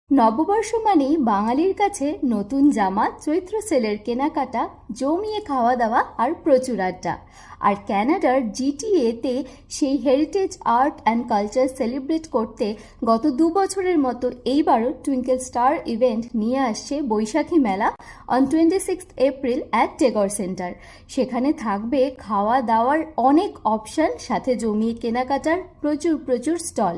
নববর্ষ মানেই বাঙালির কাছে নতুন জামা, চৈত্র সেলের কেনাকাটা, জমিয়ে খাওয়া দাওয়া আর প্রচুর আড্ডা। আর ক্যানাডার জিটিএতে সেই heritage art and culture celebrate করতে গত 2 বছরের মতো এইবারও টুইঙ্কেল স্টার ইভেন্ট নিয়ে আসছে বৈশাখী মেলা on 26 April at Tagore centre. সেখানে থাকবে খাওয়া দাওয়ার অনেক অপশান, সাথে জমিয়ে কেনাকাটার প্রচুর প্রচুর স্টল।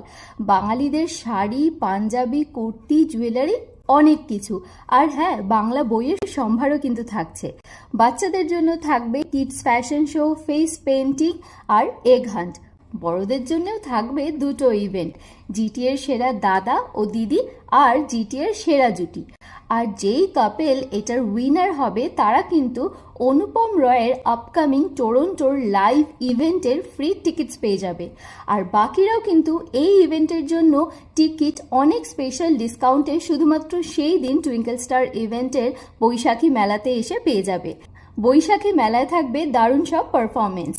বাঙালিদের শাড়ি, পাঞ্জাবি, কুর্তি, জুয়েলারি, অনেক কিছু। আর হ্যাঁ, বাংলা বইয়ের সম্ভারও কিন্তু থাকছে। বাচ্চাদের জন্য থাকবে kids fashion show, face painting আর এগ হান্ট। বড়দের জন্যও থাকবে দুটো ইভেন্ট, জিটিএর সেরা দাদা ও দিদি আর জিটিএর সেরা জুটি। আর যেই কাপেল এটার উইনার হবে তারা কিন্তু অনুপম রয়ের আপকামিং টরন্টোর লাইভ ইভেন্টের ফ্রি টিকিটস পেয়ে যাবে। আর বাকিরাও কিন্তু এই ইভেন্টের জন্য টিকিট অনেক স্পেশাল ডিসকাউন্টে শুধুমাত্র সেই দিন টুইঙ্কেল স্টার ইভেন্টের বৈশাখী মেলাতে এসে পেয়ে যাবে। বৈশাখী মেলায় থাকবে দারুণ সব পারফরমেন্স,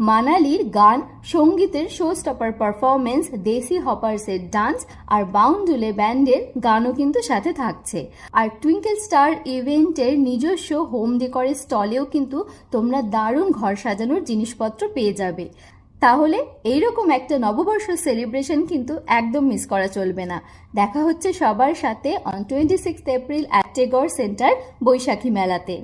মানালির গান, সঙ্গীতের শো স্টপার পারফরমেন্স, দেশি হপার্সের ডান্স আর বাউন্ডুলে ব্যান্ডের গানও কিন্তু সাথে থাকছে। আর টুইঙ্কেল স্টার ইভেন্টের নিজস্ব হোম ডেকরের স্টলেও কিন্তু তোমরা দারুণ ঘর সাজানোর জিনিসপত্র পেয়ে যাবে। তাহলে এইরকম একটা নববর্ষ সেলিব্রেশন কিন্তু একদম মিস করা চলবে না। দেখা হচ্ছে সবার সাথে on 26 April at Tagore Centre Baishakhi মেলাতে।